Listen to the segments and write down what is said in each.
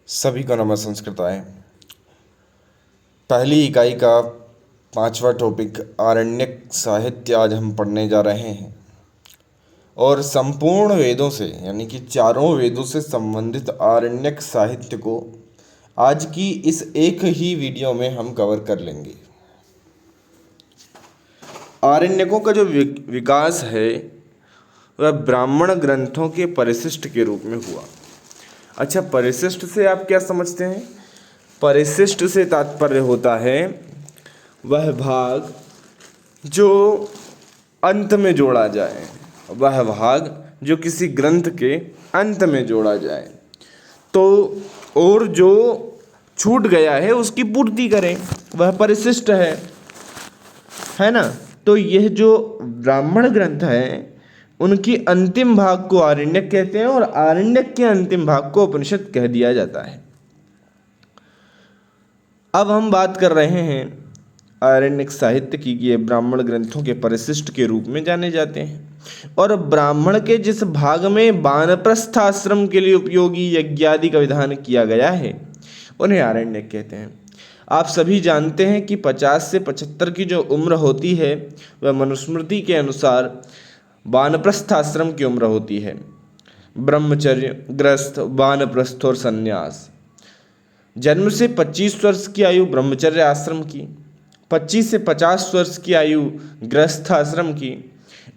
सभी को नमः संस्कृताय। पहली इकाई का 5वां टॉपिक आरण्यक साहित्य आज हम पढ़ने जा रहे हैं और संपूर्ण वेदों से यानी कि चारों वेदों से संबंधित आरण्यक साहित्य को आज की इस एक ही वीडियो में हम कवर कर लेंगे। आरण्यकों का जो विकास है वह ब्राह्मण ग्रंथों के परिशिष्ट के रूप में हुआ। अच्छा, परिशिष्ट से आप क्या समझते हैं? परिशिष्ट से तात्पर्य होता है वह भाग जो अंत में जोड़ा जाए, वह भाग जो किसी ग्रंथ के अंत में जोड़ा जाए तो और जो छूट गया है उसकी पूर्ति करें, वह परिशिष्ट है ना। तो यह जो ब्राह्मण ग्रंथ है उनकी अंतिम भाग को आरण्यक कहते हैं और आरण्यक के अंतिम भाग को उपनिषद कह दिया जाता है। अब हम बात कर रहे हैं आरण्यक साहित्य की। ये ब्राह्मण ग्रंथों के परिशिष्ट के रूप में जाने जाते हैं और ब्राह्मण के जिस भाग में वानप्रस्थ आश्रम के लिए उपयोगी यज्ञादि का विधान किया गया है उन्हें आरण्यक कहते हैं। आप सभी जानते हैं कि 50 से 75 की जो उम्र होती है वह मनुस्मृति के अनुसार वानप्रस्थ आश्रम की उम्र होती है। ब्रह्मचर्य, गृहस्थ, वानप्रस्थ और संन्यास। जन्म से 25 वर्ष की आयु ब्रह्मचर्य आश्रम की, 25 से 50 वर्ष की आयु गृहस्थ आश्रम की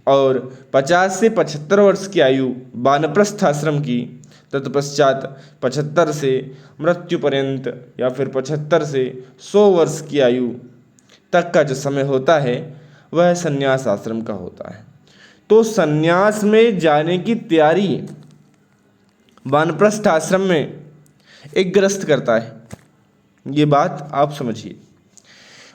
और 50 से 75 वर्ष की आयु वानप्रस्थ आश्रम की। तत्पश्चात 75 से मृत्यु पर्यंत या फिर 75 से 100 वर्ष की आयु तक का जो समय होता है वह संन्यास आश्रम का होता है। तो संन्यास में जाने की तैयारी वानप्रस्थ आश्रम में एक गृहस्थ करता है, ये बात आप समझिए।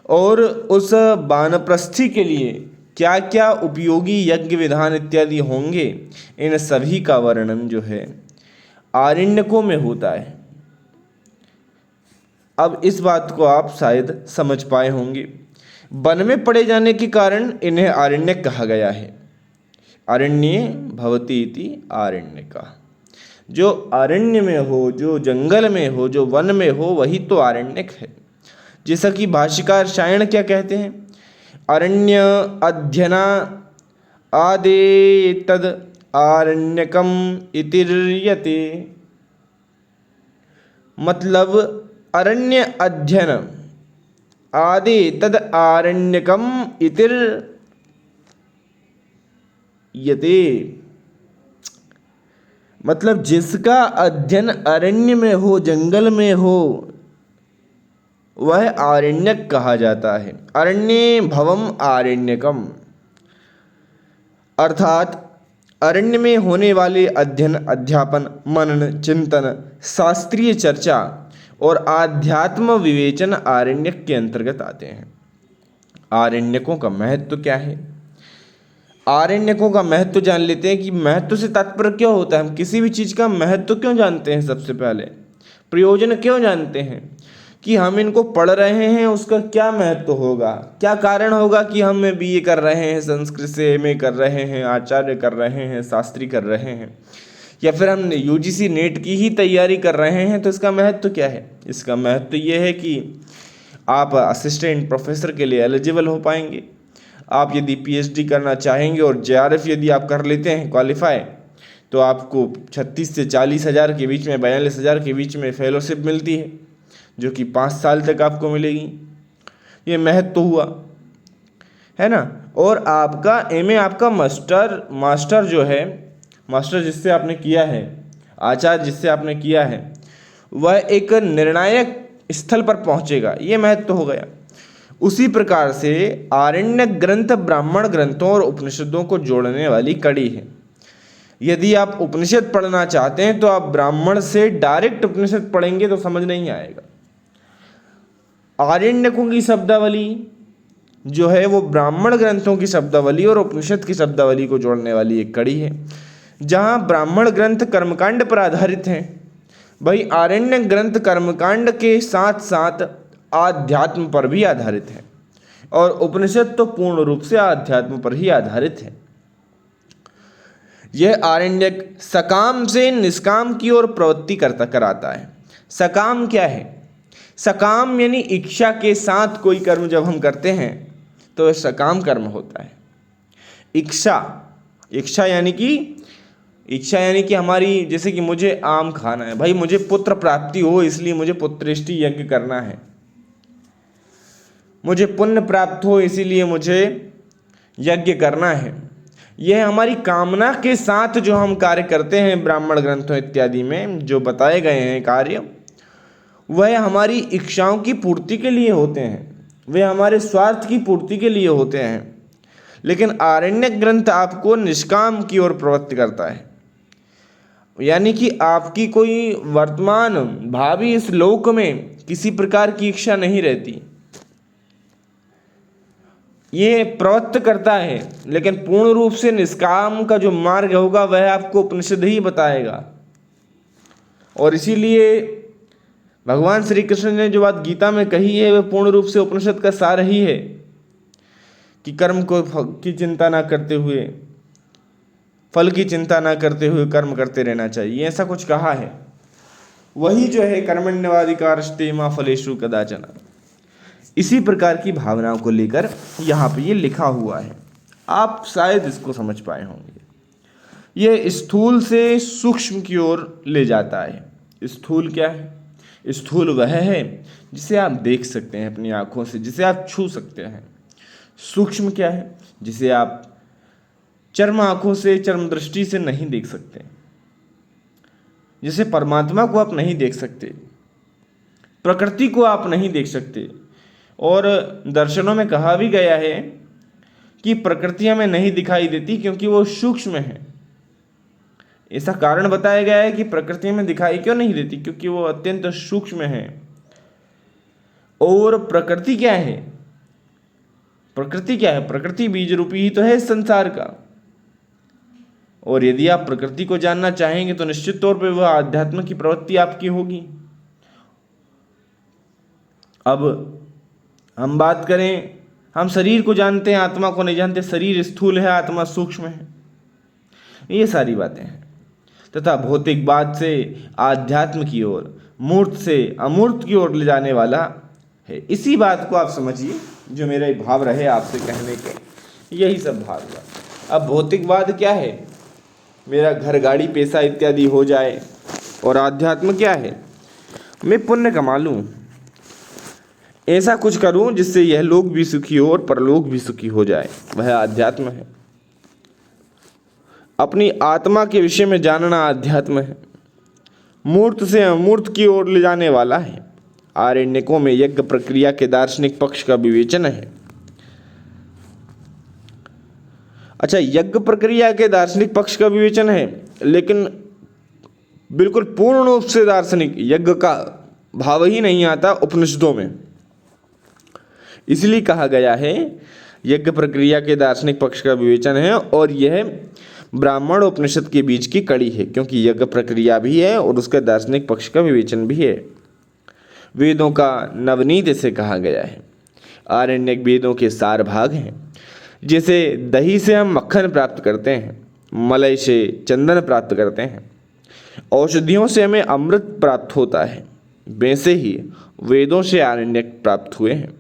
और उस वानप्रस्थी के लिए क्या क्या उपयोगी यज्ञ विधान इत्यादि होंगे, इन सभी का वर्णन जो है आरण्यकों में होता है। अब इस बात को आप शायद समझ पाए होंगे। वन में पड़े जाने के कारण इन्हें आरण्यक कहा गया है। अरण्ये भवति इति आरण्यका। जो अरण्य में हो, जो जंगल में हो, जो वन में हो, वही तो आरण्यक है। जैसा कि भाष्यकार सायण क्या कहते हैं, अरण्य अध्ययना आदे तद आरण्यकम इतिर्यते। मतलब अरण्य अध्ययन आदे तद आरण्यकम इतिर्यते। मतलब जिसका अध्ययन अरण्य में हो, जंगल में हो, वह आरण्यक कहा जाता है। अरण्ये भवम आरण्यकम, अर्थात अरण्य में होने वाले अध्ययन, अध्यापन, मनन, चिंतन, शास्त्रीय चर्चा और आध्यात्म विवेचन आरण्यक के अंतर्गत आते हैं। आरण्यकों का महत्व क्या है? आरण्यकों का महत्व जान लेते हैं कि महत्व से तात्पर्य क्या होता है। हम किसी भी चीज़ का महत्व क्यों जानते हैं? सबसे पहले प्रयोजन क्यों जानते हैं कि हम इनको पढ़ रहे हैं, उसका क्या महत्व होगा, क्या कारण होगा कि हम बीए कर रहे हैं, संस्कृत से एमए कर रहे हैं, आचार्य कर रहे हैं, शास्त्री कर रहे हैं, या फिर हम यूजीसी नेट की ही तैयारी कर रहे हैं। तो इसका महत्व क्या है? इसका महत्व ये है कि आप असिस्टेंट प्रोफेसर के लिए एलिजिबल हो पाएंगे। आप यदि पीएचडी करना चाहेंगे और जेआरएफ यदि आप कर लेते हैं क्वालिफाई, तो आपको 36 से 40 हज़ार के बीच में, 42 हज़ार के बीच में फेलोशिप मिलती है, जो कि 5 साल तक आपको मिलेगी। ये महत्व हुआ, है ना। और आपका एमए, आपका मास्टर जो है, मास्टर जिससे आपने किया है, आचार्य जिससे आपने किया है, वह एक निर्णायक स्थल पर पहुंचेगा, ये महत्व हो गया। उसी प्रकार से आरण्यक ग्रंथ ब्राह्मण ग्रंथों और उपनिषदों को जोड़ने वाली कड़ी है। यदि आप उपनिषद पढ़ना चाहते हैं तो आप ब्राह्मण से डायरेक्ट उपनिषद पढ़ेंगे तो समझ नहीं आएगा। आरण्यकों की शब्दावली जो है वो ब्राह्मण ग्रंथों की शब्दावली और उपनिषद की शब्दावली को जोड़ने वाली एक कड़ी है। जहाँ ब्राह्मण ग्रंथ कर्मकांड पर आधारित हैं, वही आरण्यक ग्रंथ कर्मकांड के साथ साथ आध्यात्म पर भी आधारित है और उपनिषद तो पूर्ण रूप से आध्यात्म पर ही आधारित है। यह आरण्यक सकाम से निष्काम की ओर प्रवृत्ति कराता है। सकाम क्या है? सकाम यानी इच्छा के साथ कोई कर्म जब हम करते हैं तो वह सकाम कर्म होता है। इच्छा इच्छा यानी कि हमारी, जैसे कि मुझे आम खाना है, भाई मुझे पुत्र प्राप्ति हो इसलिए मुझे पुत्रेष्टि यज्ञ करना है, मुझे पुण्य प्राप्त हो इसीलिए मुझे यज्ञ करना है। यह हमारी कामना के साथ जो हम कार्य करते हैं ब्राह्मण ग्रंथों इत्यादि में जो बताए गए हैं कार्य, वह हमारी इच्छाओं की पूर्ति के लिए होते हैं, वे हमारे स्वार्थ की पूर्ति के लिए होते हैं। लेकिन आरण्यक ग्रंथ आपको निष्काम की ओर प्रवृत्त करता है, यानी कि आपकी कोई वर्तमान भावी इस लोक में किसी प्रकार की इच्छा नहीं रहती। ये प्रवृत्त करता है, लेकिन पूर्ण रूप से निष्काम का जो मार्ग होगा वह आपको उपनिषद ही बताएगा। और इसीलिए भगवान श्री कृष्ण ने जो बात गीता में कही है वह पूर्ण रूप से उपनिषद का सार ही है कि कर्म को की चिंता ना करते हुए, फल की चिंता ना करते हुए कर्म करते रहना चाहिए, ऐसा कुछ कहा है। वही जो है कर्मण्यवाधिकारस्ते मा फलेषु कदाचन, इसी प्रकार की भावनाओं को लेकर यहाँ पे ये लिखा हुआ है। आप शायद इसको समझ पाए होंगे। ये स्थूल से सूक्ष्म की ओर ले जाता है। स्थूल क्या है? स्थूल वह है जिसे आप देख सकते हैं अपनी आँखों से, जिसे आप छू सकते हैं। सूक्ष्म क्या है? जिसे आप चर्म आँखों से, चर्म दृष्टि से नहीं देख सकते, जिसे परमात्मा को आप नहीं देख सकते, प्रकृति को आप नहीं देख सकते। और दर्शनों में कहा भी गया है कि प्रकृति हमें नहीं दिखाई देती क्योंकि वो सूक्ष्म है। ऐसा कारण बताया गया है कि प्रकृति में दिखाई क्यों नहीं देती, क्योंकि वो अत्यंत सूक्ष्म है। और प्रकृति क्या है? प्रकृति बीज रूपी ही तो है इस संसार का। और यदि आप प्रकृति को जानना चाहेंगे तो निश्चित तौर पे वह आध्यात्म की प्रवृत्ति आपकी होगी। अब हम बात करें, हम शरीर को जानते हैं, आत्मा को नहीं जानते। शरीर स्थूल है, आत्मा सूक्ष्म है, ये सारी बातें हैं। तथा भौतिकवाद से आध्यात्म की ओर, मूर्त से अमूर्त की ओर ले जाने वाला है। इसी बात को आप समझिए, जो मेरा भाव रहे आपसे कहने के, यही सब भाव हुआ। अब भौतिकवाद क्या है? मेरा घर, गाड़ी, पैसा इत्यादि हो जाए। और आध्यात्म क्या है? मैं पुण्य कमा लूँ, ऐसा कुछ करूँ जिससे यह लोक भी सुखी हो और परलोक भी सुखी हो जाए, वह आध्यात्म है। अपनी आत्मा के विषय में जानना आध्यात्म है। मूर्त से अमूर्त की ओर ले जाने वाला है। आरण्यकों में यज्ञ प्रक्रिया के दार्शनिक पक्ष का विवेचन है। अच्छा, यज्ञ प्रक्रिया के दार्शनिक पक्ष का विवेचन है, लेकिन बिल्कुल पूर्ण रूप से दार्शनिक यज्ञ का भाव ही नहीं आता उपनिषदों में। इसलिए कहा गया है यज्ञ प्रक्रिया के दार्शनिक पक्ष का विवेचन है, और यह ब्राह्मण उपनिषद के बीच की कड़ी है, क्योंकि यज्ञ प्रक्रिया भी है और उसका दार्शनिक पक्ष का विवेचन भी है। वेदों का नवनीत इसे कहा गया है। आरण्यक वेदों के सार भाग हैं। जैसे दही से हम मक्खन प्राप्त करते हैं, मलय से चंदन प्राप्त करते हैं, औषधियों से हमें अमृत प्राप्त होता है, वैसे ही वेदों से आरण्यक प्राप्त हुए हैं।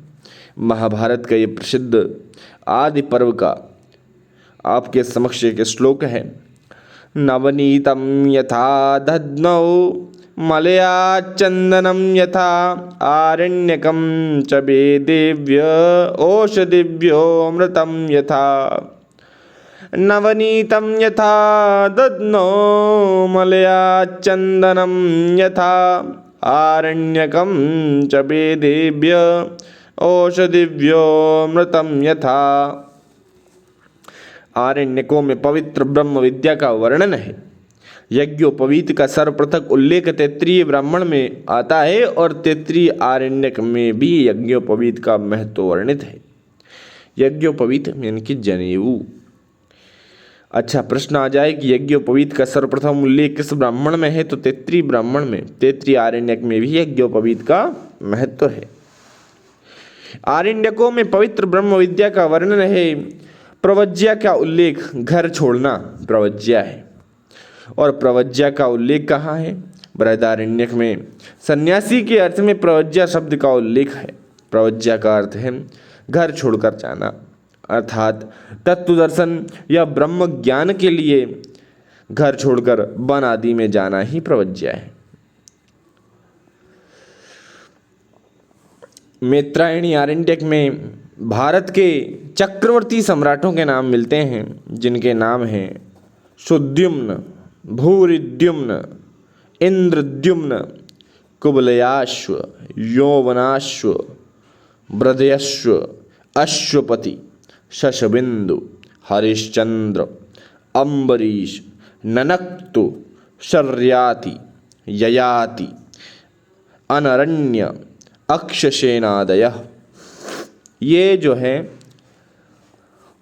महाभारत का ये प्रसिद्ध आदि पर्व का आपके समक्ष एक श्लोक है। नवनीतम यथा दध्नौ मलया चंदनम यथा आरण्यकम च वेदेव्य औषधिभ्यो अमृतम यथा। नवनीतम यथा दध्नौ मलया चंदनम यथा आरण्यकम च वेदेव्य औषधिभ्यो अमृतम यथा। आरण्यकों में पवित्र ब्रह्म विद्या का वर्णन है। यज्ञोपवीत का सर्वप्रथम उल्लेख तैत्रीय ब्राह्मण में आता है और तैत्रीय आरण्यक में भी यज्ञोपवीत का महत्व वर्णित है। यज्ञोपवीत यानी कि जनेऊ। अच्छा, प्रश्न आ जाए कि यज्ञोपवीत का सर्वप्रथम उल्लेख किस ब्राह्मण में है, तो तैत्रीय ब्राह्मण में, तैत्रीय आरण्यक में भी यज्ञोपवीत का महत्व है। आरण्यकों में पवित्र ब्रह्म विद्या का वर्णन है। प्रवज्या का उल्लेख, घर छोड़ना प्रवज्या है। और प्रवज्या का उल्लेख कहाँ है? बृहदारण्यक में सन्यासी के अर्थ में प्रव्रज्या शब्द का उल्लेख है। प्रव्रज्या का अर्थ है घर छोड़कर जाना, अर्थात तत्व दर्शन या ब्रह्म ज्ञान के लिए घर छोड़कर वन आदि में जाना ही प्रव्रज्या है। मैत्रायणी आरण्यक में भारत के चक्रवर्ती सम्राटों के नाम मिलते हैं, जिनके नाम हैं सुद्युम्न, भूरिद्युम्न, इंद्रद्युम्न, कुबलयाश्व, यौवनाश्व, ब्रदयश्व, अश्वपति, शशबिंदु, हरिश्चंद्र, अम्बरीश, ननक्तु, शर्याति, ययाति, अनरण्य, अक्षसेनादयः। ये जो है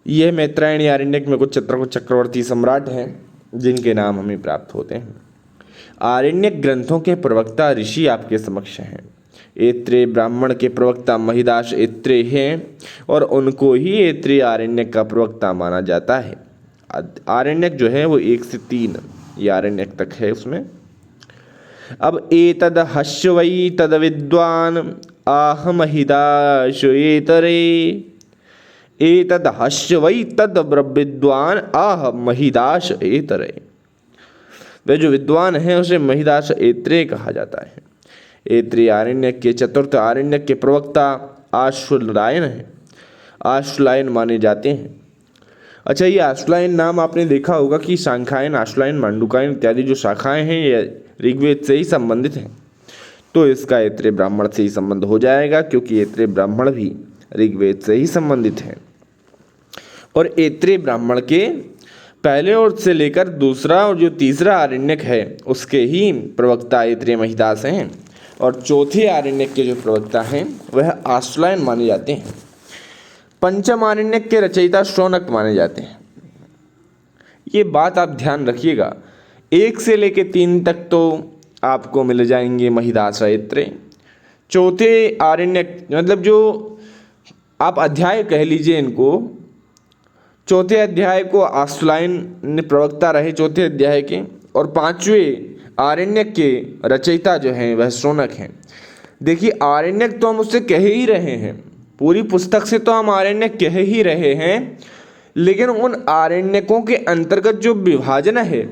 ये मैत्रायणी आरण्यक में कुछ चक्रवर्ती सम्राट हैं जिनके नाम हमें प्राप्त होते हैं। आरण्यक ग्रंथों के प्रवक्ता ऋषि आपके समक्ष हैं। ऐत्रेय ब्राह्मण के प्रवक्ता महिदास ऐत्रेय हैं और उनको ही ऐत्रेय आरण्यक का प्रवक्ता माना जाता है। आरण्यक जो है वो 1 से 3 ये आरण्यक तक है उसमें। अब एतद हस्य वै तद विद्वान आह महिदास एतरे, एतद हस्य वै तद विद्वान आह महिदास एतरे। वे जो विद्वान है उसे महिदास ऐत्रेय कहा जाता है। ऐत्रेय आरण्यक के चतुर्थ आरण्यक के प्रवक्ता आश्वलायन है, आश्वलायन माने जाते हैं। अच्छा, ये आश्वलायन नाम आपने देखा होगा कि सांख्यायन, आश्वलायन, मांडुकायन इत्यादि जो शाखाएं हैं ये ऋग्वेद से ही संबंधित हैं, तो इसका ऐत्रेय ब्राह्मण से ही संबंध हो जाएगा, क्योंकि ऐत्रेय ब्राह्मण भी ऋग्वेद से ही संबंधित हैं। और ऐत्रेय ब्राह्मण के पहले और से लेकर दूसरा और जो तीसरा आरण्यक है उसके ही प्रवक्ता ऐत्रेय महिदास हैं, और चौथे आरण्यक के जो प्रवक्ता हैं वह आश्वलायन माने जाते हैं। पंचम आरण्यक के रचयिता शौनक माने जाते हैं। ये बात आप ध्यान रखिएगा, 1 से लेकर 3 तक तो आपको मिल जाएंगे महिदास ऐत्रेय। चौथे आरण्यक मतलब जो आप अध्याय कह लीजिए इनको, चौथे अध्याय को आश्वलायन ने प्रवक्ता रहे चौथे अध्याय के, और 5वें आरण्यक के रचयिता जो हैं वह शौनक हैं। देखिए, आरण्यक तो हम उससे कह ही रहे हैं, पूरी पुस्तक से तो हम आरण्यक कह ही रहे हैं, लेकिन उन आरण्यकों के अंतर्गत जो विभाजन है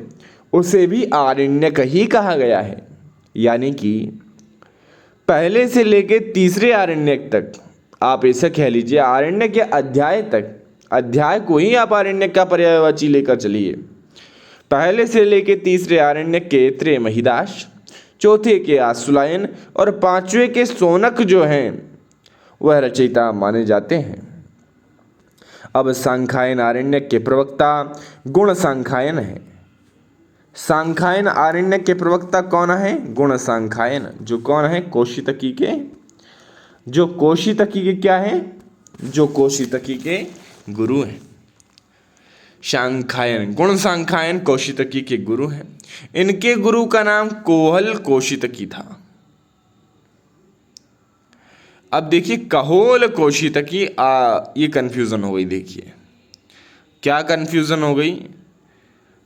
उसे भी आरण्यक ही कहा गया है। यानी कि पहले से लेकर तीसरे आरण्यक तक आप ऐसा कह लीजिए, आरण्यक या अध्याय तक, अध्याय को ही आप आरण्यक का पर्यायवाची लेकर चलिए। पहले से लेकर तीसरे आरण्यक के ऐत्रेय महिदास, चौथे के आश्वलायन और 5वें के शौनक जो हैं वह रचयिता माने जाते हैं। अब सांख्यायन आरण्यक के प्रवक्ता गुण सांख्यायन है। सांख्यायन आरण्यक के प्रवक्ता कौन है? गुण सांख्यायन, जो कौन है? कौशितकी के, जो कौशितकी के क्या है? जो कौशितकी के गुरु हैं। सांख्यायन, गुण सांख्यायन कौशितकी के गुरु हैं। इनके गुरु का नाम कोहल कौशितकी था। अब देखिए, कहोल कौशितकी, ये कन्फ्यूज़न हो गई। देखिए क्या कन्फ्यूज़न हो गई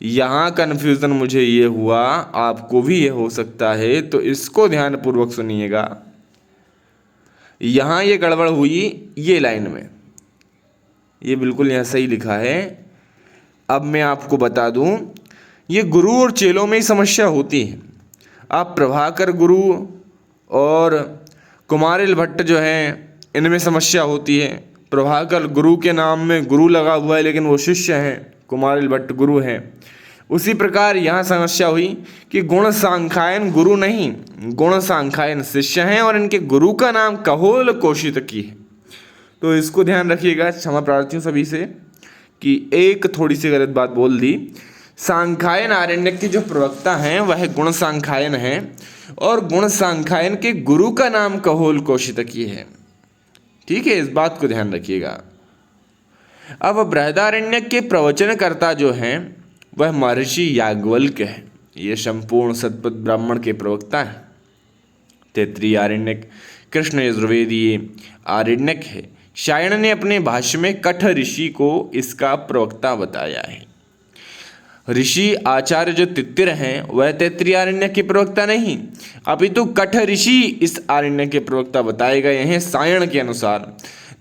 यहाँ? कन्फ्यूज़न मुझे ये हुआ, आपको भी ये हो सकता है, तो इसको ध्यानपूर्वक सुनिएगा। यहाँ ये गड़बड़ हुई ये लाइन में, ये बिल्कुल यहाँ सही लिखा है। अब मैं आपको बता दूँ, ये गुरु और चेलों में ही समस्या होती है। आप प्रभाकर गुरु और कुमारिल भट्ट जो हैं इनमें समस्या होती है। प्रभाकर गुरु के नाम में गुरु लगा हुआ है लेकिन वो शिष्य हैं, कुमारिल भट्ट गुरु हैं। उसी प्रकार यहाँ समस्या हुई कि गुण सांख्यायन गुरु नहीं, गुण सांख्यायन शिष्य हैं और इनके गुरु का नाम कहोल कौशितकी है। तो इसको ध्यान रखिएगा, क्षमा प्रार्थी हूँ सभी से कि एक थोड़ी सी गलत बात बोल दी। सांख्यायन आरण्यक के जो प्रवक्ता हैं वह गुण सांख्यायन हैं और गुण सांख्यायन के गुरु का नाम कहोल कौशितकी है। ठीक है, इस बात को ध्यान रखिएगा। अब बृहदारण्यक के प्रवचनकर्ता जो हैं वह महर्षि याज्ञवल्क्य है। ये संपूर्ण सतपथ ब्राह्मण के प्रवक्ता हैं। तैत्तिरीय आरण्यक कृष्ण यजुर्वेदीय आरण्यक है। शायण ने अपने भाष्य में कठ ऋषि को इसका प्रवक्ता बताया है। ऋषि आचार्य जो तित्तिर हैं वह तैत्तिरीय आरण्यक के प्रवक्ता नहीं, अपितु कठ ऋषि इस आरण्यक के प्रवक्ता बताए गए हैं सायण के अनुसार।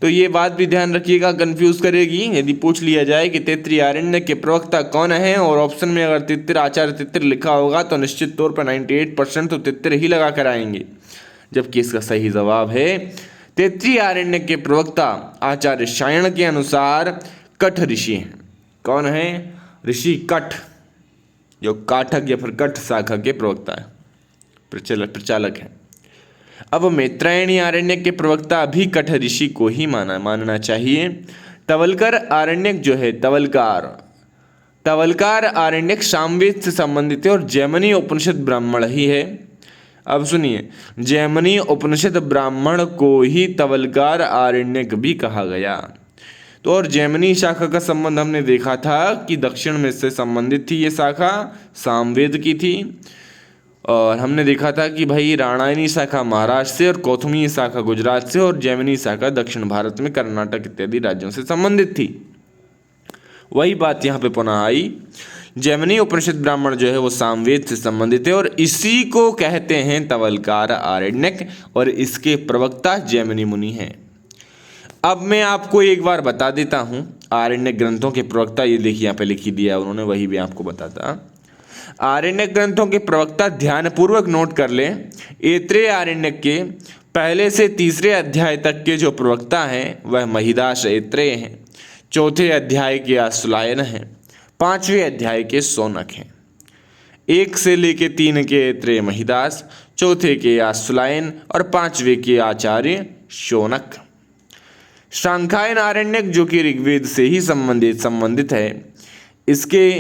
तो ये बात भी ध्यान रखिएगा, कंफ्यूज करेगी यदि पूछ लिया जाए कि तैत्तिरीय आरण्यक के प्रवक्ता कौन है और ऑप्शन में अगर तित्तिर आचार्य तित्तिर लिखा होगा तो निश्चित तौर पर 98% तो तित्तिर ही लगा कर आएंगे, जबकि इसका सही जवाब है तैत्तिरीय आरण्यक के प्रवक्ता आचार्य सायण के अनुसार कठ ऋषि हैं। कौन है? ऋषि कठ, जो काठक या फिर कठ शाखा के प्रवक्ता है, प्रचालक है। अब मैत्रायणी आरण्यक के प्रवक्ता भी कठ ऋषि को ही मानना चाहिए। तवलकर आरण्यक जो है तवलकार आरण्यक सामवेद से संबंधित है और जैमिनी उपनिषद ब्राह्मण ही है। अब सुनिए, जैमिनी उपनिषद ब्राह्मण को ही तवलकार आरण्यक भी कहा गया। तो और जैमिनी शाखा का संबंध हमने देखा था कि दक्षिण में से संबंधित थी, ये शाखा सामवेद की थी। और हमने देखा था कि भाई राणायनी शाखा महाराष्ट्र से और कौथुमी शाखा गुजरात से और जैमिनी शाखा दक्षिण भारत में कर्नाटक इत्यादि राज्यों से संबंधित थी। वही बात यहाँ पे पुनः आई, जैमिनी उपनिषद ब्राह्मण जो है वो सामवेद से संबंधित है और इसी को कहते हैं तवलकार आरण्यक और इसके प्रवक्ता जैमिनी मुनि हैं। अब मैं आपको एक बार बता देता हूँ आरण्यक ग्रंथों के प्रवक्ता, ये देखिए यहाँ पे लिख ही दिया उन्होंने, वही भी आपको बताता। आरण्यक ग्रंथों के प्रवक्ता ध्यानपूर्वक नोट कर लें। ऐत्रेय आरण्यक के पहले से तीसरे अध्याय तक के जो प्रवक्ता हैं वह महिदास ऐत्रेय हैं, चौथे अध्याय के आश्वलायन हैं, पांचवें अध्याय के शौनक हैं। 1 से लेके 3 के ऐत्रेय महिदास, चौथे के आश्वलायन और पांचवें के आचार्य शौनक। शांखायन आरण्यक जो कि ऋग्वेद से ही संबंधित है, इसके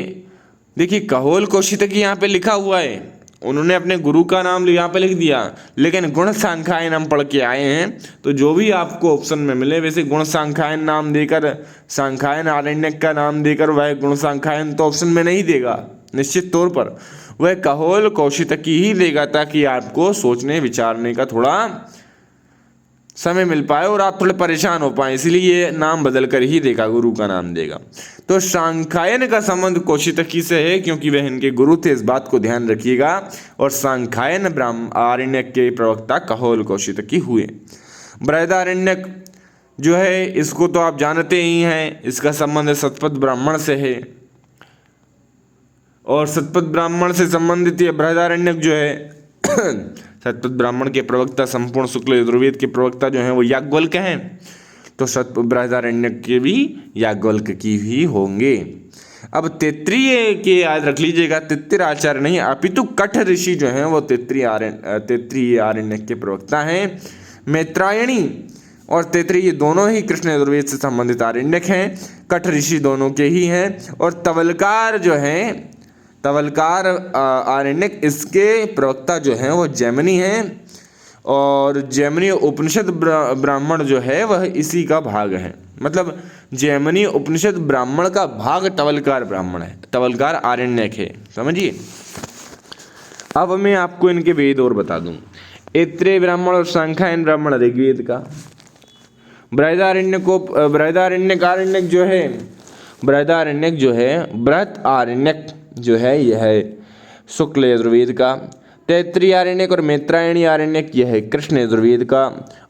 देखिए कहोल कौशितकी यहाँ पे लिखा हुआ है, उन्होंने अपने गुरु का नाम यहाँ पे लिख दिया, लेकिन गुण सांख्यायन हम पढ़ के आए हैं। तो जो भी आपको ऑप्शन में मिले, वैसे गुण सांख्यायन नाम देकर, सांख्यायन आरण्यक का नाम देकर वह गुण सांख्यायन तो ऑप्शन में नहीं देगा, निश्चित तौर पर वह कहोल कौशितकी ही देगा, ताकि आपको सोचने विचारने का थोड़ा समय मिल पाए और आप थोड़े परेशान हो पाए, इसलिए ये नाम बदल कर ही देगा, गुरु का नाम देगा। तो सांख्यायन का कौशितकी से है क्योंकि वह इनके गुरु थे, इस बात को ध्यान रखिएगा। और सांख्यायन आरण्यक के प्रवक्ता कहोल कौशितकी हुए। बृहदारण्यक जो है इसको तो आप जानते ही हैं, इसका संबंध शतपथ ब्राह्मण से है और शतपथ ब्राह्मण से संबंधित ये बृहदारण्यक जो है शतपथ ब्राह्मण के प्रवक्ता संपूर्ण शुक्ल यजुर्वेद के प्रवक्ता जो हैं वो याज्ञवल्क्य हैं, तो बृहदारण्यक के भी याज्ञवल्क्य की ही होंगे। अब तैत्तिरीय के याद रख लीजिएगा, तित्तिर आचार्य नहीं अपितु कठ ऋषि जो हैं वो तैत्तिरीय आरण्यक के प्रवक्ता हैं। मैत्रायणी और तैत्तिरीय दोनों ही कृष्ण यजुर्वेद से संबंधित आरण्यक हैं, कठ ऋषि दोनों के ही हैं। और तवलकार जो हैं, तवलकार आरण्यक, इसके प्रवक्ता जो हैं वो जैमिनी हैं और जैमिनी उपनिषद ब्राह्मण जो है वह इसी का भाग है। मतलब जैमिनी उपनिषद ब्राह्मण का भाग तवलकार ब्राह्मण है, तवलकार आरण्यक है, समझिए। अब मैं आपको इनके वेद और बता दूं। ऐत्रेय ब्राह्मण और सांख्यायन ब्राह्मण ऋग्वेद का। बृहदारण्यक जो है बृहत आरण्यक जो है यह है शुक्ल यजुर्वेद का। तैत्तिरीय आरण्यक और मैत्रायणी आरण्यक यह है कृष्ण यजुर्वेद का।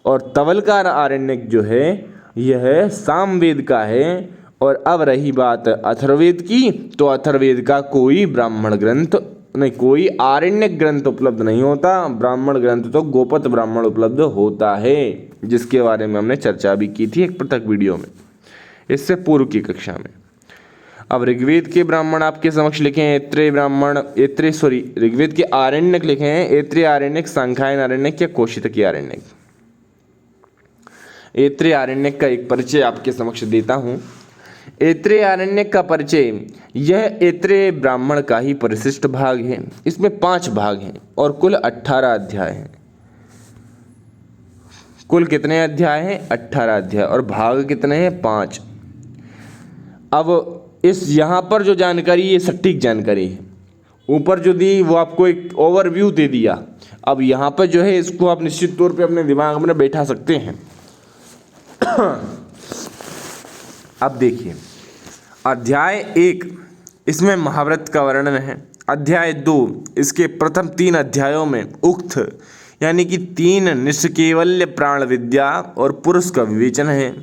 और तवलकार आरण्यक जो है यह सामवेद का है। और अब रही बात अथर्ववेद की, तो अथर्ववेद का कोई ब्राह्मण ग्रंथ नहीं, कोई आरण्यक ग्रंथ उपलब्ध नहीं होता। ब्राह्मण ग्रंथ तो गोपत ब्राह्मण उपलब्ध होता है, जिसके बारे में हमने चर्चा भी की थी एक पृथक वीडियो में, इससे पूर्व की कक्षा में। अब ऋग्वेद के ब्राह्मण आपके समक्ष लिखे हैं ऋग्वेद के आरण्यक लिखे हैं ऐत्रेय आरण्यक, सांख्यायन आरण्यक या कौशितकी आरण्यक। ऐत्रेय आरण्यक का एक परिचय आपके समक्ष देता हूँ। ऐत्रेय आरण्यक का परिचय, यह ऐत्रेय ब्राह्मण का ही परिशिष्ट भाग है। इसमें 5 भाग हैं और कुल 18 अध्याय हैं। कुल कितने अध्याय हैं? 18 अध्याय। और भाग कितने हैं? 5। अब इस यहाँ पर जो जानकारी, ये सटीक जानकारी है, ऊपर जो दी वो आपको एक ओवरव्यू दे दिया। अब यहाँ पर जो है इसको आप निश्चित तौर पे अपने दिमाग में बैठा सकते हैं। अब देखिए, अध्याय 1 इसमें महाव्रत का वर्णन है। अध्याय 2 इसके प्रथम 3 अध्यायों में उक्त यानी कि 3 निष्कैवल्य प्राण विद्या और पुरुष का विवेचन है।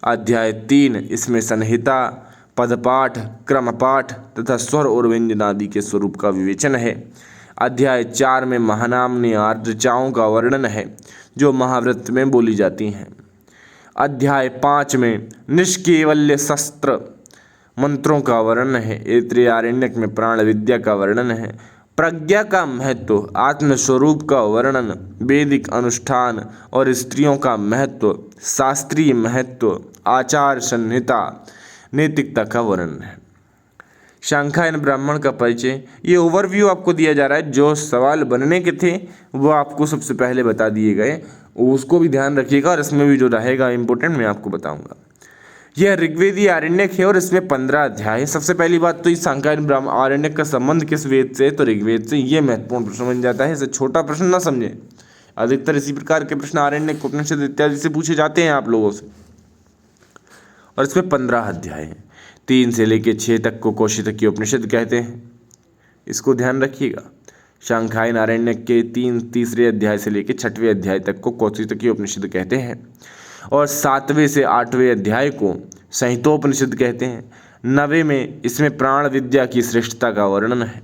अध्याय 3 इसमें संहिता, पदपाठ, क्रमपाठ तथा स्वर और व्यंजन आदि के स्वरूप का विवेचन है। अध्याय 4 में महानामनी ऋचाओं का वर्णन है जो महाव्रत में बोली जाती हैं। अध्याय 5 में निष्कैवल्य शस्त्र मंत्रों का वर्णन है। ऐत्रेय आरण्यक में प्राण विद्या का वर्णन है। प्रज्ञा का महत्व, आत्मस्वरूप का वर्णन, वैदिक अनुष्ठान और स्त्रियों का महत्व, शास्त्रीय महत्व, आचार संहिता, नैतिकता का वर्णन है। शांखायन ब्राह्मण का परिचय, ये ओवरव्यू आपको दिया जा रहा है। जो सवाल बनने के थे वो आपको सबसे पहले बता दिए गए, उसको भी ध्यान रखिएगा और इसमें भी जो रहेगा इम्पोर्टेंट मैं आपको बताऊंगा। यह ऋग्वेदी आरण्यक है और इसमें 15 अध्याय है। सबसे पहली बात तो इस शांखायन ब्राह्मण आरण्यक का संबंध किस वेद से, तो ऋग्वेद से। ये महत्वपूर्ण प्रश्न बन जाता है, इसे छोटा प्रश्न ना समझे। अधिकतर इसी प्रकार के प्रश्न आरण्यक, उपनिषद इत्यादि से पूछे जाते हैं आप लोगों से। और इसमें 15 अध्याय हैं। 3 से लेकर 6 तक को कौशितकी उपनिषद कहते हैं, इसको ध्यान रखिएगा। शांखायन आरण्यक के 3 अध्याय से लेकर 6वें अध्याय तक को कौशितकी उपनिषद कहते हैं और 7वें से 8वें अध्याय को संहितोपनिषद कहते हैं। 9वें में इसमें प्राण विद्या की श्रेष्ठता का वर्णन है।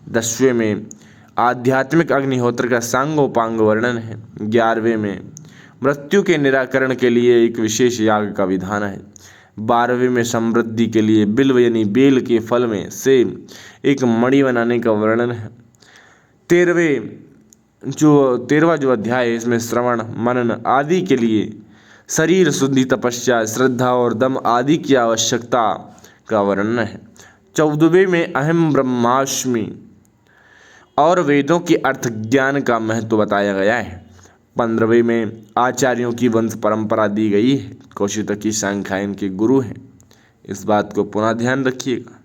10वें में आध्यात्मिक अग्निहोत्र का सांगोपांग वर्णन है। 11वें में मृत्यु के निराकरण के लिए एक विशेष याग का विधान है। 12वें में समृद्धि के लिए बिल्व यानी बेल के फल में से एक मणि बनाने का वर्णन है। 13वां जो अध्याय है इसमें श्रवण, मनन आदि के लिए शरीर शुद्धि, तपस्या, श्रद्धा और दम आदि की आवश्यकता का वर्णन है। 14वें में अहम ब्रह्मास्मि और वेदों के अर्थ ज्ञान का महत्व बताया गया है। 15वें में आचार्यों की वंश परंपरा दी गई है। कौशितकी शांखायन के गुरु हैं, इस बात को पुनः ध्यान रखिएगा।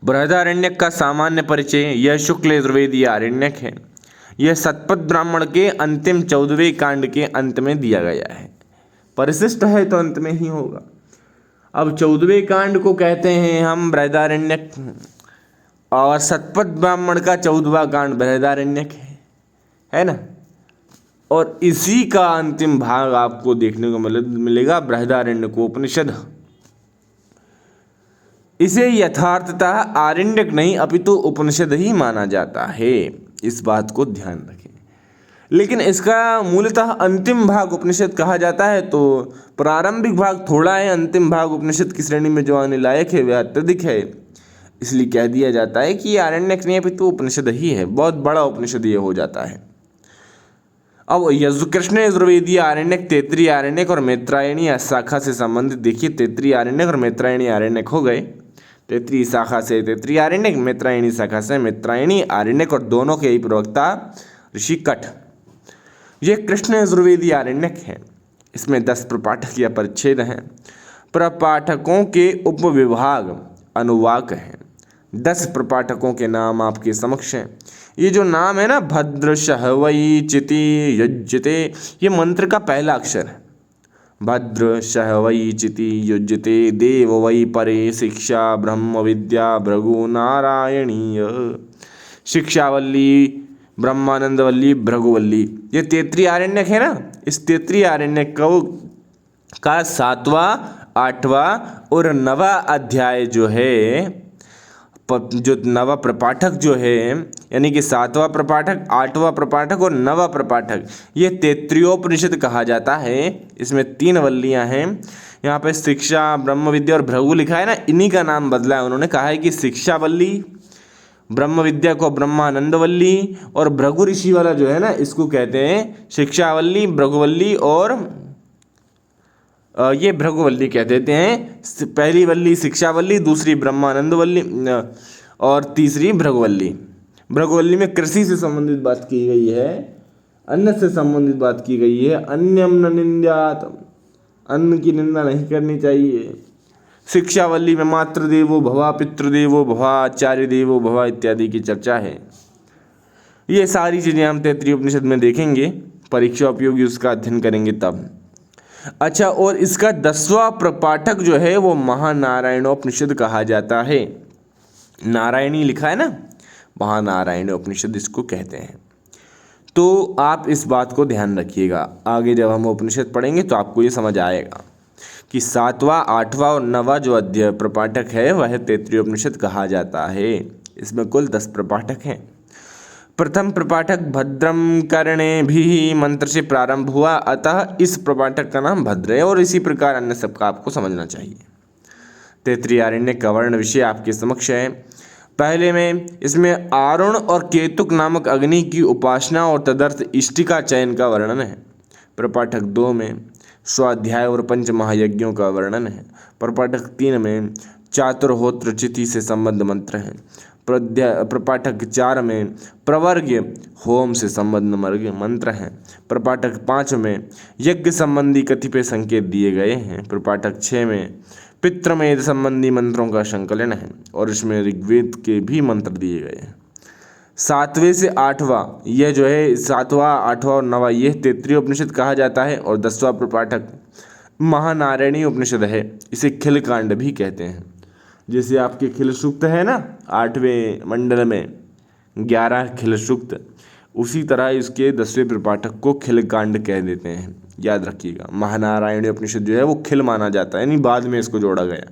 बृहदारण्यक का सामान्य परिचय, यह शुक्ल यजुर्वेदी आरण्यक है। यह शतपथ ब्राह्मण के अंतिम 14वें कांड के अंत में दिया गया है। परिशिष्ट है तो अंत में ही होगा। अब 14वें कांड को कहते हैं हम बृहदारण्यक और शतपथ ब्राह्मण का 14वां कांड बृहदारण्यक है ना। और इसी का अंतिम भाग आपको देखने को मिलेगा बृहदारण्यकोपनिषद। इसे यथार्थतः आरण्यक नहीं अपितु उपनिषद ही माना जाता है, इस बात को ध्यान रखें। लेकिन इसका मूलतः अंतिम भाग उपनिषद कहा जाता है, तो प्रारंभिक भाग थोड़ा है, अंतिम भाग उपनिषद की श्रेणी में जो आने लायक है वह अत्यधिक है। इसलिए कह दिया जाता है कि आरण्यक नहीं अपितु उपनिषद ही है, बहुत बड़ा उपनिषद ये हो जाता है। अब कृष्ण यजुर्वेदी आरण्यक, तैत्तिरीय आरण्यक और मैत्रायणी शाखा से संबंधित देखिए। तैत्तिरीय आरण्यक और मैत्रायणी आरण्यक हो गए। तैत्तिरीय शाखा से तैत्तिरीय आरण्यक, मैत्रायणी शाखा से मैत्रायणी आरण्यक और दोनों के ही प्रवक्ता ऋषि कठ। ये कृष्ण यजुर्वेदी आरण्यक है। इसमें 10 प्रपाठक या परिच्छेद हैं। प्रपाठकों के उपविभाग अनुवाक हैं। 10 प्रपाठकों के नाम आपके समक्ष हैं। ये जो नाम है ना, भद्र, शहवई, चिति, युज्यते, ये मंत्र का पहला अक्षर है। भद्र, शहवई, चिति, युज्यते, देव वै परे, शिक्षा, ब्रह्म विद्या, भृगु, नारायणीय, शिक्षावल्ली, ब्रह्मानंदवल्ली, भृगुवल्ली। ये तैत्तिरीय आरण्यक है ना। इस तैत्तिरीय आरण्यक का 7वां, 8वां और 9वां अध्याय जो है, जो 9वां प्रपाठक जो है, यानी कि 7वां प्रपाठक, 8वां प्रपाठक और 9वां प्रपाठक, ये तैत्तिरीयोपनिषद कहा जाता है। इसमें 3 वल्लियां हैं। यहाँ पे शिक्षा, ब्रह्म विद्या और भृगु लिखा है ना, इन्हीं का नाम बदला है। उन्होंने कहा है कि शिक्षावल्ली, ब्रह्म विद्या को ब्रह्मानंदवल्ली और भृगु ऋषि वाला जो है ना, इसको कहते हैं शिक्षावल्ली, भृगुवल्ली और ये भृगुवल्ली कह देते हैं। पहली वल्ली शिक्षावल्ली, दूसरी ब्रह्मानंदवल्ली और तीसरी भृगुवल्ली। भृगुवल्ली में कृषि से संबंधित बात की गई है, अन्न से संबंधित बात की गई है। अन्यम न निंद्यात, अन्न की निंदा नहीं करनी चाहिए। शिक्षावल्ली में मातृदेवो भवा, पितृदेवो भवा, आचार्य देवो भवा इत्यादि की चर्चा है। ये सारी चीज़ें हम तैत्तिरीय उपनिषद में देखेंगे, परीक्षा उपयोगी उसका अध्ययन करेंगे तब। अच्छा, और इसका 10वां प्रपाठक जो है वो महानारायणोपनिषद कहा जाता है। नारायणी लिखा है ना, महानारायणोपनिषद इसको कहते हैं। तो आप इस बात को ध्यान रखिएगा, आगे जब हम उपनिषद पढ़ेंगे तो आपको ये समझ आएगा कि 7वां 8वां और 9वां जो अध्याय प्रपाठक है वह तैत्तिरीय उपनिषद कहा जाता है। इसमें कुल 10 प्रपाठक हैं। प्रथम प्रपाठक भद्रम कर्णे भी मंत्र से प्रारंभ हुआ, अतः इस प्रपाठक का नाम भद्र है और इसी प्रकार अन्य सबका आपको समझना चाहिए। तैत्तिरीय आरण्यक का वर्ण विषय आपके समक्ष है। पहले में इसमें आरुण और केतुक नामक अग्नि की उपासना और तदर्थ इष्टि का चयन का वर्णन है। प्रपाठक 2 में स्वाध्याय और पंच महायज्ञों का वर्णन है। प्रपाठक 3 में चातुर्होत्र चिति से संबद्ध मंत्र हैं। प्रपाठक 4 में प्रवर्ग होम से संबद्ध मंत्र हैं। प्रपाठक 5 में यज्ञ संबंधी कतिपय संकेत दिए गए हैं। प्रपाठक 6 में पितृमेध संबंधी मंत्रों का संकलन है और इसमें ऋग्वेद के भी मंत्र दिए गए हैं। 7वें से 8वां यह जो है 7वां 8वां और 9वां यह तैत्तिरीय उपनिषद कहा जाता है और 10वां प्रपाठक महानारायणी उपनिषद है। इसे खिलकांड भी कहते हैं। जैसे आपके खिल सूक्त है ना 8वें मंडल में 11 खिल सूक्त, उसी तरह इसके 10वें प्रपाठक को खिलकांड कह देते हैं। याद रखिएगा, महानारायणी उपनिषद जो है वो खिल माना जाता है, यानी बाद में इसको जोड़ा गया।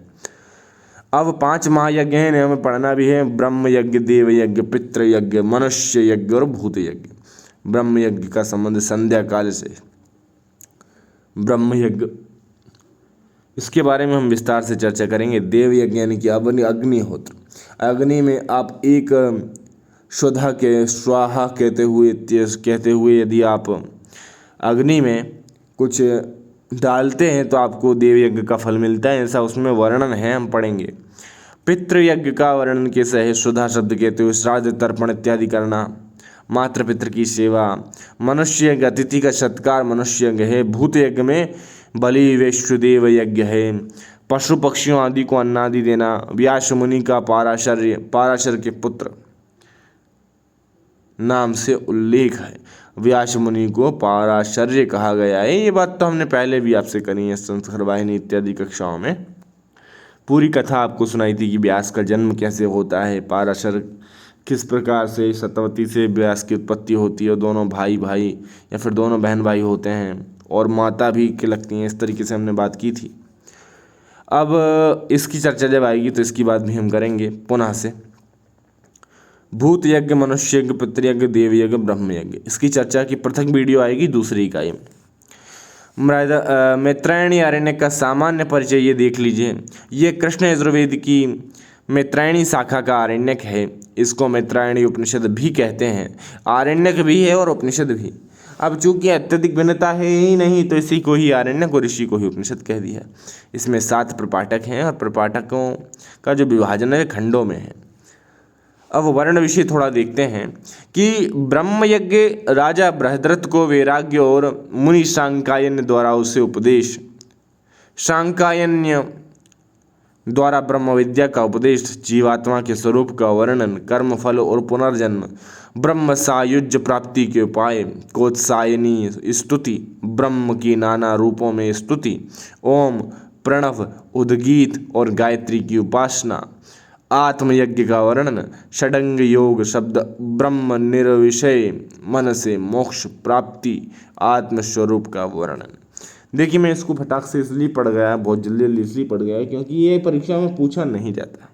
अब 5 महायज्ञ हैं, हमें पढ़ना भी है। ब्रह्म यज्ञ, देव यज्ञ, पितृ यज्ञ, मनुष्य यज्ञ और भूत यज्ञ। ब्रह्म यज्ञ का संबंध संध्या काल से। ब्रह्म यज्ञ, इसके बारे में हम विस्तार से चर्चा करेंगे। देव यज्ञ यानी कि अग्निहोत्र। अग्नि में आप एक शुद्धा के स्वाहा कहते हुए यदि आप अग्नि में कुछ डालते हैं तो आपको देव यज्ञ का फल मिलता है, ऐसा उसमें वर्णन है, हम पढ़ेंगे। पितृयज्ञ का वर्णन कैसे है? शुद्धा शब्द कहते हुए श्राद्ध तर्पण इत्यादि करना, मातृ पितृ की सेवा। मनुष्य यज्ञ, अतिथि का सत्कार मनुष्य यज्ञ है। भूत यज्ञ में बलि वैश्वदेव यज्ञ है। पशु पक्षियों आदि को अन्न आदि देना। व्यास मुनि का पाराशर के पुत्र नाम से उल्लेख है। व्यास मुनि को पाराशर्य कहा गया है। ये बात तो हमने पहले भी आपसे करी है संस्कार वाहिनी इत्यादि कक्षाओं में। पूरी कथा आपको सुनाई थी कि व्यास का जन्म कैसे होता है, पाराशर किस प्रकार से सतवती से व्यास की उत्पत्ति होती है और दोनों भाई भाई या फिर दोनों बहन भाई होते हैं और माता भी के लगती हैं। इस तरीके से हमने बात की थी। अब इसकी चर्चा जब आएगी तो इसकी बात भी हम करेंगे पुनः से। भूत यज्ञ, मनुष्य यज्ञ, पितृयज्ञ, देव यज्ञ, ब्रह्म यज्ञ, इसकी चर्चा की पृथक वीडियो आएगी दूसरी इकाई में। मैत्रायणी आरण्यक का सामान्य परिचय ये देख लीजिए। ये कृष्ण यजुर्वेद की मैत्रायणी शाखा का आरण्यक है। इसको मैत्रायणी उपनिषद भी कहते हैं। आरण्यक भी है और उपनिषद भी। अब चूंकि अत्यधिक भिन्नता है ही नहीं तो इसी को ही आरण्यक और ऋषि को ही उपनिषद कह दिया। इसमें 7 प्रपाठक हैं और प्रपाठकों का जो विभाजन है खंडों में है। अब वर्ण विषय थोड़ा देखते हैं कि ब्रह्म यज्ञ राजा बृहद्रथ को वैराग्य और मुनि सांकायन्य द्वारा उसे उपदेश, सांकायन्य द्वारा ब्रह्म विद्या का उपदेश, जीवात्मा के स्वरूप का वर्णन, कर्म फल और पुनर्जन्म, ब्रह्म सायुज्य प्राप्ति के उपाय, कोत्सायनी स्तुति, ब्रह्म की नाना रूपों में स्तुति, ओम, प्रणव, उद्गीत और गायत्री की उपासना, आत्मयज्ञ का वर्णन, षडंग योग शब्द, ब्रह्म निर्विषय मन से मोक्ष प्राप्ति, आत्मस्वरूप का वर्णन। देखिए मैं इसको फटाक से इसलिए पढ़ गया, बहुत जल्दी इसलिए पढ़ गया क्योंकि ये परीक्षा में पूछा नहीं जाता,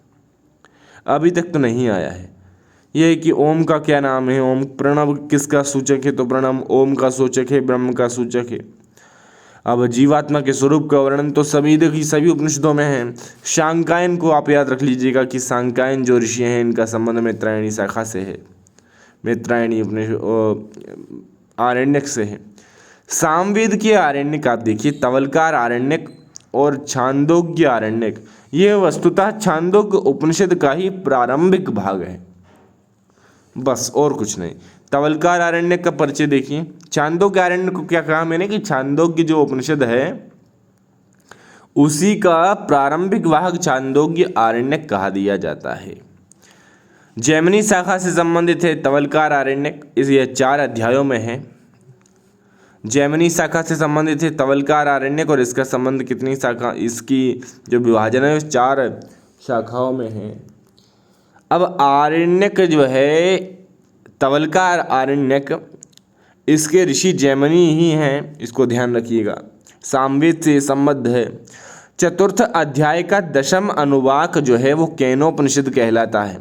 अभी तक तो नहीं आया है। ये कि ओम का क्या नाम है, ओम प्रणव किसका सूचक है, तो प्रणव ओम का सूचक है, ब्रह्म का सूचक है। अब जीवात्मा के स्वरूप का वर्णन तो सभी उपनिषदों में है। सांकायन को आप याद रख लीजिएगा कि सांकायन जो ऋषि हैं इनका संबंध मैत्रायणी शाखा से है, मैत्रायणी उपनिषद आरण्यक से है। सामवेद के आरण्यक आप देखिए, तवलकार आरण्यक और छांदोग्य आरण्यक, ये वस्तुतः छांदोग्य उपनिषद का ही प्रारंभिक भाग है, बस और कुछ नहीं। तवलकार आरण्यक का परिचय देखिए। छांदोग्य आरण्यक को क्या कहा मैंने कि छांदोग्य जो उपनिषद है उसी का प्रारंभिक भाग छांदोग्य आरण्यक कहा दिया जाता है। जैमिनी शाखा से संबंधित है तवलकार आरण्यक। इस 4 अध्यायों में है। जैमिनी शाखा से संबंधित है तवलकार आरण्यक, और इसका संबंध कितनी शाखा, इसकी जो विभाजन है 4 शाखाओं में है। अब आरण्यक जो है तवलकार आरण्यक, इसके ऋषि जैमिनी ही हैं, इसको ध्यान रखिएगा। सामवेद से संबद्ध है। चतुर्थ अध्याय का 10वां अनुवाक जो है वो केनोपनिषद कहलाता है।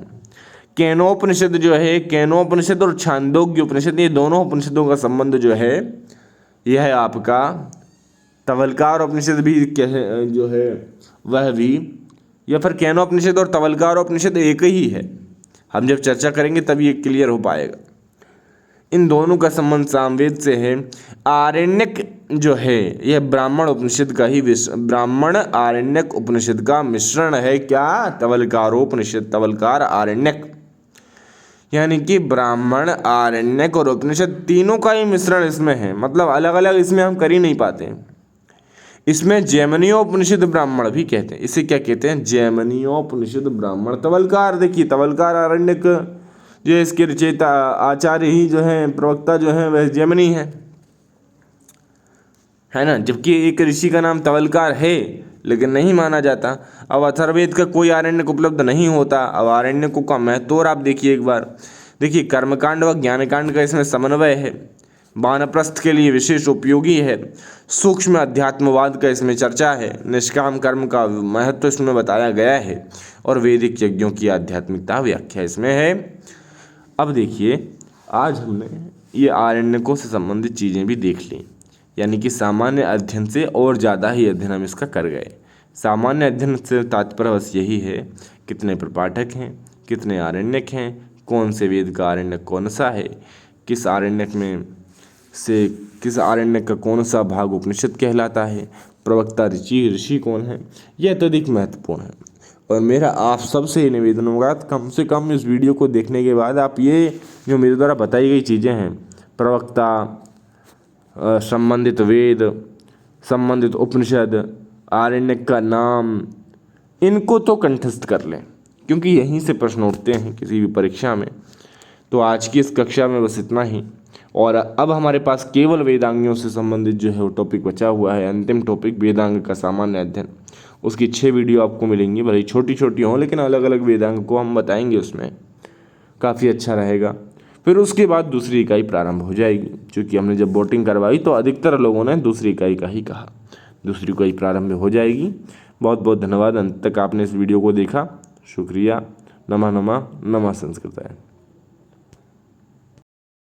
केनोपनिषद जो है, केनोपनिषद और छांदोग्य उपनिषद, ये दोनों उपनिषदों का संबंध जो है यह है आपका तवलकार उपनिषद भी जो है वह भी, या फिर केनोपनिषद और तवलकार उपनिषद एक ही है। हम जब चर्चा करेंगे तब ये क्लियर हो पाएगा। इन दोनों का संबंध सामवेद से है। आरण्यक जो है यह ब्राह्मण उपनिषद का ही ब्राह्मण आरण्यक उपनिषद का मिश्रण है। क्या? तवलकारोपनिषद, तवलकार आरण्यक, यानी कि ब्राह्मण आरण्यक और उपनिषद तीनों का ही मिश्रण इसमें है। मतलब अलग अलग इसमें हम कर ही नहीं पाते। इसमें जैमिनीयोपनिषद ब्राह्मण भी कहते हैं। इसे क्या कहते हैं? जैमिनीयोपनिषद ब्राह्मण। तवलकार, देखिए तवलकार आरण्यक जो है इसके रचयिता आचार्य ही जो है, प्रवक्ता जो है वह जैमिनी है ना। जबकि एक ऋषि का नाम तवलकार है लेकिन नहीं माना जाता। अब अथर्ववेद का कोई आरण्यक उपलब्ध नहीं होता। अब आरण्यकों का महत्व और आप देखिए एक बार, देखिए कर्मकांड व ज्ञानकांड का इसमें समन्वय है। वानप्रस्थ के लिए विशेष उपयोगी है। सूक्ष्म अध्यात्मवाद का इसमें चर्चा है। निष्काम कर्म का महत्व इसमें बताया गया है और वैदिक यज्ञों की आध्यात्मिकता व्याख्या इसमें है। अब देखिए आज हमने ये आरण्यकों से संबंधित चीज़ें भी देख ली, यानी कि सामान्य अध्ययन से और ज़्यादा ही अध्ययन हम इसका कर गए। सामान्य अध्ययन से तात्पर्य बस यही है, कितने प्रपाठक हैं, कितने आरण्यक हैं, कौन से वेद का आरण्यक कौन सा है, किस आरण्यक में से किस आरण्यक का कौन सा भाग उपनिषद कहलाता है, प्रवक्ता ऋषि कौन है, यह अत्यधिक महत्वपूर्ण है। और मेरा आप सबसे निवेदन होगा, कम से कम इस वीडियो को देखने के बाद आप ये जो मेरे द्वारा बताई गई चीज़ें हैं, प्रवक्ता, संबंधित वेद, संबंधित उपनिषद, आरण्यक का नाम, इनको तो कंठस्थ कर लें, क्योंकि यहीं से प्रश्न उठते हैं किसी भी परीक्षा में। तो आज की इस कक्षा में बस इतना ही। और अब हमारे पास केवल वेदांगों से संबंधित जो है वो टॉपिक बचा हुआ है, अंतिम टॉपिक वेदांग का सामान्य अध्ययन। उसकी 6 वीडियो आपको मिलेंगी, भले ही छोटी छोटी हों लेकिन अलग अलग वेदांग को हम बताएंगे, उसमें काफ़ी अच्छा रहेगा। फिर उसके बाद दूसरी इकाई प्रारंभ हो जाएगी। क्योंकि हमने जब वोटिंग करवाई तो अधिकतर लोगों ने दूसरी इकाई का ही कहा। दूसरी इकाई प्रारंभ हो जाएगी। बहुत बहुत धन्यवाद, अंत तक आपने इस वीडियो को देखा। शुक्रिया। नमः नमः, नमः संस्कृताय।